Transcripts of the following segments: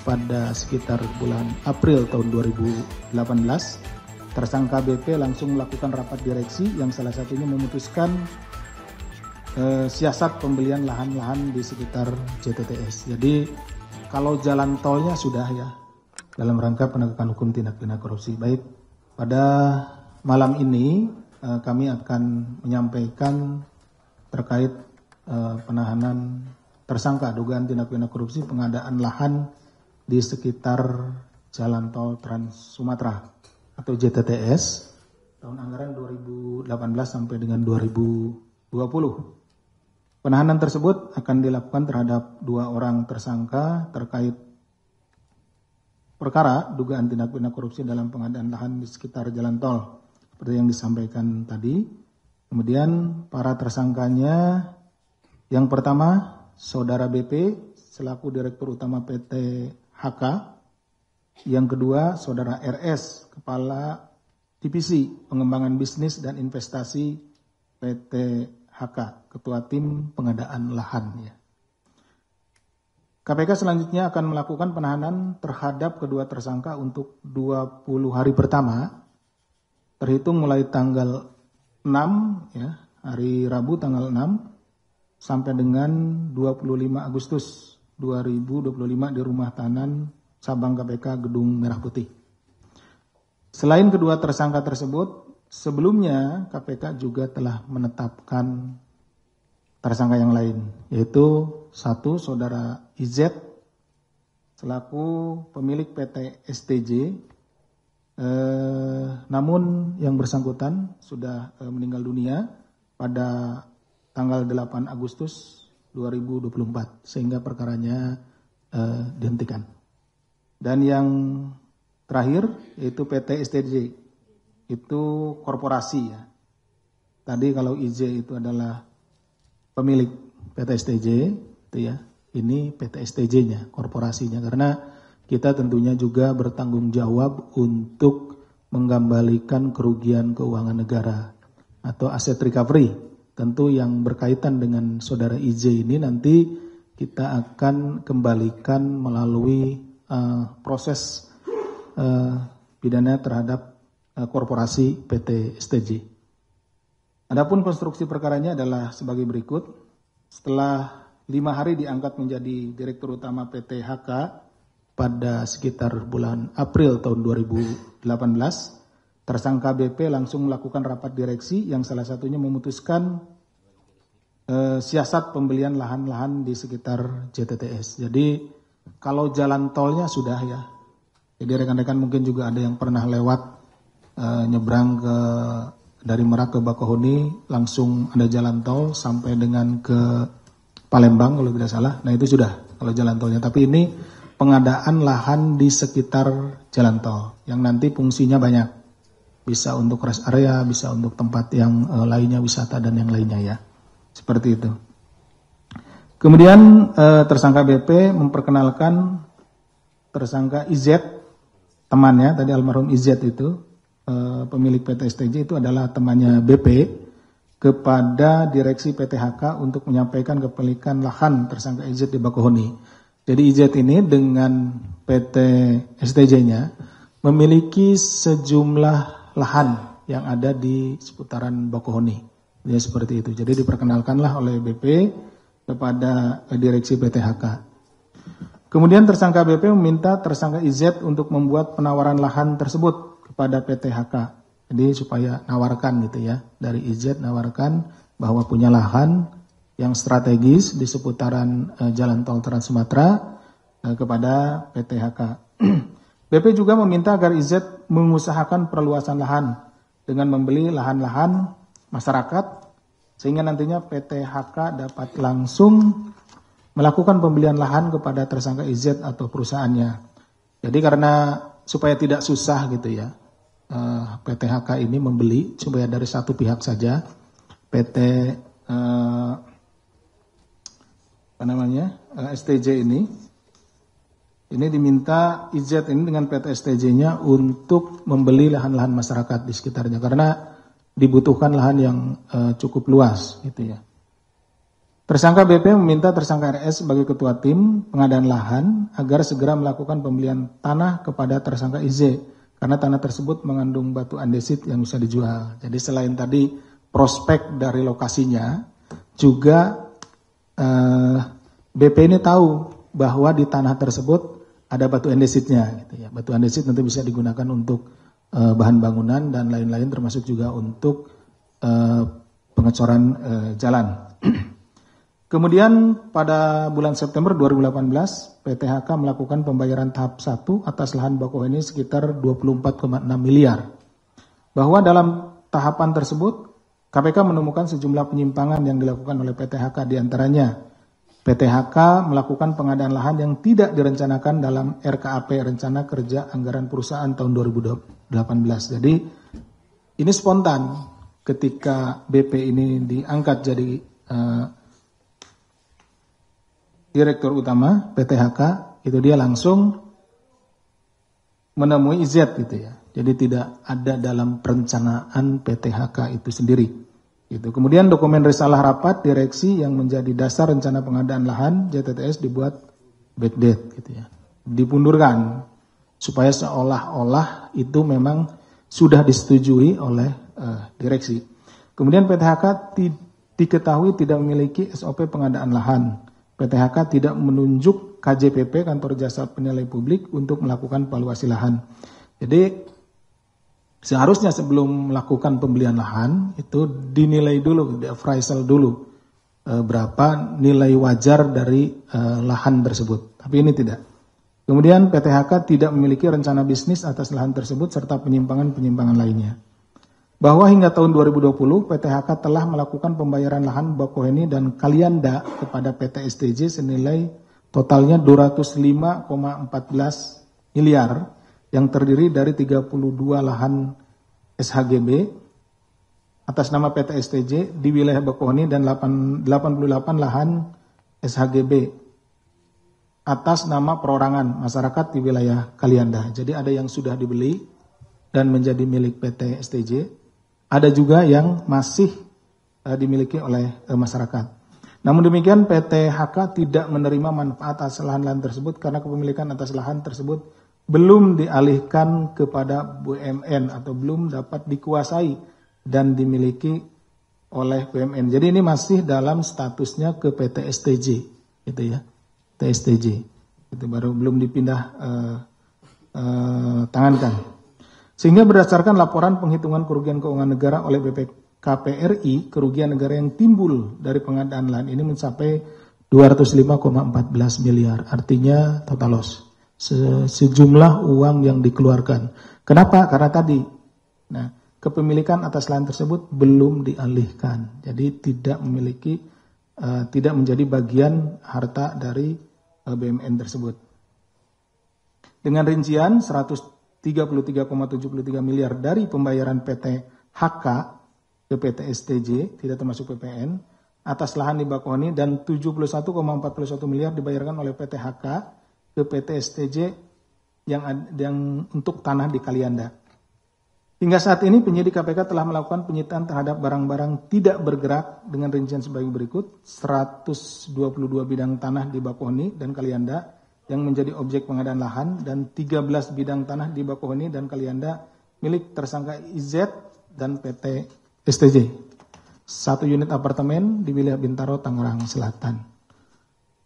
pada sekitar bulan April tahun 2018, tersangka BP langsung melakukan rapat direksi yang salah satunya memutuskan siasat pembelian lahan-lahan di sekitar JTTS. Jadi kalau jalan tolnya sudah ya, dalam rangka penegakan hukum tindak pidana korupsi. Baik, pada malam ini kami akan menyampaikan terkait penahanan tersangka dugaan tindak pidana korupsi pengadaan lahan di sekitar Jalan Tol Trans Sumatera atau JTTS tahun anggaran 2018 sampai dengan 2020. Penahanan tersebut akan dilakukan terhadap 2 orang tersangka terkait perkara dugaan tindak pidana korupsi dalam pengadaan lahan di sekitar jalan tol seperti yang disampaikan tadi. Kemudian para tersangkanya yang pertama Saudara BP selaku Direktur Utama PT HK, yang kedua Saudara RS Kepala Divisi Pengembangan Bisnis dan Investasi PT HK, Ketua Tim Pengadaan Lahan. KPK selanjutnya akan melakukan penahanan terhadap kedua tersangka untuk 20 hari pertama, terhitung mulai tanggal 6, hari Rabu tanggal 6, sampai dengan 25 Agustus 2025 di Rumah Tahanan Sabang KPK Gedung Merah Putih. Selain kedua tersangka tersebut, sebelumnya KPK juga telah menetapkan tersangka yang lain, yaitu 1 Saudara IZ selaku pemilik PT STJ, namun yang bersangkutan sudah meninggal dunia pada tanggal 8 Agustus 2024 sehingga perkaranya dihentikan. Dan yang terakhir yaitu PT STJ, itu korporasi ya. Tadi kalau IJ itu adalah pemilik PT STJ itu ya. Ini PT STJ-nya, korporasinya, karena kita tentunya juga bertanggung jawab untuk mengembalikan kerugian keuangan negara atau aset recovery. Tentu yang berkaitan dengan Saudara IJ ini nanti kita akan kembalikan melalui proses pidana terhadap korporasi PT STJ. Adapun konstruksi perkaranya adalah sebagai berikut. Setelah 5 hari diangkat menjadi Direktur Utama PT HK pada sekitar bulan April tahun 2018, tersangka BP langsung melakukan rapat direksi yang salah satunya memutuskan siasat pembelian lahan-lahan di sekitar JTTS. Jadi kalau jalan tolnya sudah ya. Jadi rekan-rekan mungkin juga ada yang pernah lewat nyebrang dari Merak ke Bakauheni, langsung ada jalan tol sampai dengan ke Palembang kalau tidak salah. Nah itu sudah kalau jalan tolnya. Tapi ini pengadaan lahan di sekitar jalan tol yang nanti fungsinya banyak. Bisa untuk rest area, bisa untuk tempat yang lainnya, wisata dan yang lainnya ya. Seperti itu. Kemudian tersangka BP memperkenalkan tersangka IZ, temannya, tadi almarhum IZ itu, pemilik PT STJ itu adalah temannya BP, kepada direksi PT HK untuk menyampaikan kepemilikan lahan tersangka IZ di Bakauheni. Jadi IZ ini dengan PT STJ-nya memiliki sejumlah lahan yang ada di seputaran Bakauheni. Ya seperti itu. Jadi diperkenalkanlah oleh BP kepada direksi PT HK. Kemudian tersangka BP meminta tersangka IZ untuk membuat penawaran lahan tersebut kepada PT HK. Jadi supaya nawarkan gitu ya. Dari IZ nawarkan bahwa punya lahan yang strategis di seputaran Jalan Tol Trans Sumatera kepada PT HK. BP juga meminta agar IZ mengusahakan perluasan lahan dengan membeli lahan-lahan masyarakat sehingga nantinya PT HK dapat langsung melakukan pembelian lahan kepada tersangka IZ atau perusahaannya. Jadi karena supaya tidak susah gitu ya, PT HK ini membeli supaya dari satu pihak saja. PT STJ ini diminta IZ ini dengan PT STJ-nya untuk membeli lahan-lahan masyarakat di sekitarnya karena dibutuhkan lahan yang cukup luas gitu ya. Tersangka BP meminta tersangka RS sebagai ketua tim pengadaan lahan agar segera melakukan pembelian tanah kepada tersangka IZ karena tanah tersebut mengandung batu andesit yang bisa dijual. Jadi selain tadi prospek dari lokasinya, juga BP ini tahu bahwa di tanah tersebut ada batu andesitnya. Gitu ya. Batu andesit nanti bisa digunakan untuk bahan bangunan dan lain-lain, termasuk juga untuk pengecoran jalan. Kemudian pada bulan September 2018, PTHK melakukan pembayaran tahap 1 atas lahan Bakauheni sekitar 24,6 miliar. Bahwa dalam tahapan tersebut, KPK menemukan sejumlah penyimpangan yang dilakukan oleh PTHK, diantaranya PTHK melakukan pengadaan lahan yang tidak direncanakan dalam RKAP, Rencana Kerja Anggaran Perusahaan tahun 2018. Jadi ini spontan ketika BP ini diangkat jadi Direktur Utama PTHK, itu dia langsung menemui IZ gitu ya. Jadi tidak ada dalam perencanaan PTHK itu sendiri. Gitu. Kemudian dokumen risalah rapat direksi yang menjadi dasar rencana pengadaan lahan JTTS dibuat backdate gitu ya. Dipundurkan supaya seolah-olah itu memang sudah disetujui oleh direksi. Kemudian PTHK diketahui tidak memiliki SOP pengadaan lahan. PTHK tidak menunjuk KJPP, Kantor Jasa Penilai Publik, untuk melakukan valuasi lahan. Jadi seharusnya sebelum melakukan pembelian lahan itu dinilai dulu, di appraisal dulu berapa nilai wajar dari lahan tersebut. Tapi ini tidak. Kemudian PTHK tidak memiliki rencana bisnis atas lahan tersebut serta penyimpangan-penyimpangan lainnya. Bahwa hingga tahun 2020 PTHK telah melakukan pembayaran lahan Bakauheni dan Kalianda kepada PT STJ senilai totalnya 205,14 miliar yang terdiri dari 32 lahan SHGB atas nama PT STJ di wilayah Bakauheni dan 88 lahan SHGB atas nama perorangan masyarakat di wilayah Kalianda. Jadi ada yang sudah dibeli dan menjadi milik PT STJ. Ada juga yang masih dimiliki oleh masyarakat. Namun demikian PTHK tidak menerima manfaat atas lahan-lahan tersebut karena kepemilikan atas lahan tersebut belum dialihkan kepada BUMN atau belum dapat dikuasai dan dimiliki oleh BUMN. Jadi ini masih dalam statusnya ke PT STJ, gitu ya, PT STJ. Itu baru belum dipindah tangankan. Sehingga berdasarkan laporan penghitungan kerugian keuangan negara oleh BPKP RI, kerugian negara yang timbul dari pengadaan lahan ini mencapai 205,14 miliar. Artinya total loss. Sejumlah uang yang dikeluarkan. Kenapa? Karena tadi, kepemilikan atas lahan tersebut belum dialihkan. Jadi tidak memiliki, tidak menjadi bagian harta dari BUMN tersebut. Dengan rincian 133,73 miliar dari pembayaran PT HK ke PT STJ, tidak termasuk PPN, atas lahan di Bakauheni dan 71,41 miliar dibayarkan oleh PT HK ke PT STJ yang untuk tanah di Kalianda. Hingga saat ini penyidik KPK telah melakukan penyitaan terhadap barang-barang tidak bergerak dengan rincian sebagai berikut: 122 bidang tanah di Bakauheni dan Kalianda yang menjadi objek pengadaan lahan dan 13 bidang tanah di Bakauheni dan Kalianda milik tersangka IZ dan PT STJ. 1 unit apartemen di wilayah Bintaro, Tangerang Selatan.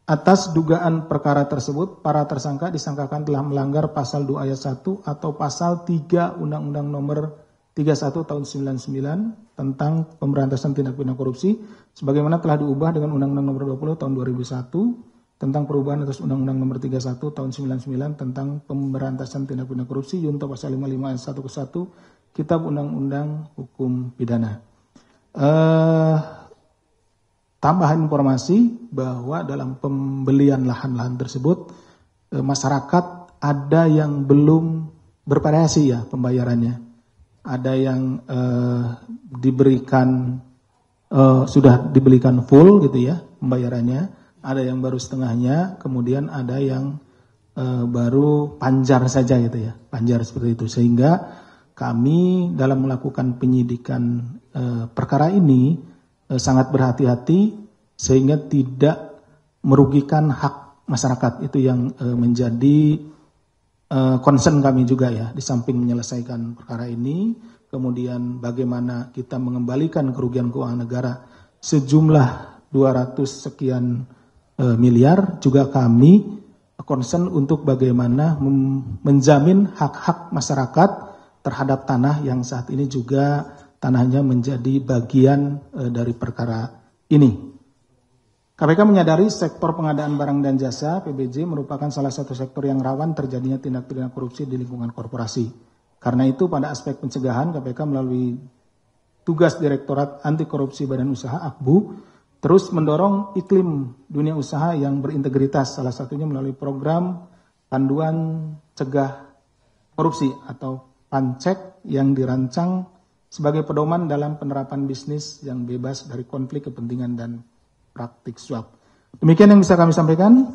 Atas dugaan perkara tersebut, para tersangka disangkakan telah melanggar pasal 2 ayat 1 atau pasal 3 Undang-Undang nomor 31 tahun 99 tentang pemberantasan tindak pidana korupsi sebagaimana telah diubah dengan Undang-Undang nomor 20 tahun 2001 tentang perubahan atas Undang-Undang nomor 31 tahun 99 tentang pemberantasan tindak pidana korupsi junto pasal 55 ayat 1 ke 1 Kitab Undang-Undang Hukum Pidana. Tambahan informasi bahwa dalam pembelian lahan-lahan tersebut masyarakat ada yang belum bervariasi ya pembayarannya. Ada yang diberikan sudah dibelikan full gitu ya pembayarannya. Ada yang baru setengahnya, kemudian ada yang baru panjar saja gitu ya, panjar seperti itu. Sehingga kami dalam melakukan penyidikan perkara ini sangat berhati-hati sehingga tidak merugikan hak masyarakat. Itu yang menjadi concern kami juga ya, di samping menyelesaikan perkara ini, kemudian bagaimana kita mengembalikan kerugian keuangan negara sejumlah 200 sekian miliar, juga kami concern untuk bagaimana menjamin hak-hak masyarakat terhadap tanah yang saat ini juga tanahnya menjadi bagian dari perkara ini. KPK menyadari sektor pengadaan barang dan jasa PBJ merupakan salah satu sektor yang rawan terjadinya tindak pidana korupsi di lingkungan korporasi. Karena itu pada aspek pencegahan KPK melalui tugas Direktorat Anti Korupsi Badan Usaha (AKBU) terus mendorong iklim dunia usaha yang berintegritas, salah satunya melalui program Panduan Cegah Korupsi atau PANCEK yang dirancang sebagai pedoman dalam penerapan bisnis yang bebas dari konflik kepentingan dan praktik suap. Demikian yang bisa kami sampaikan.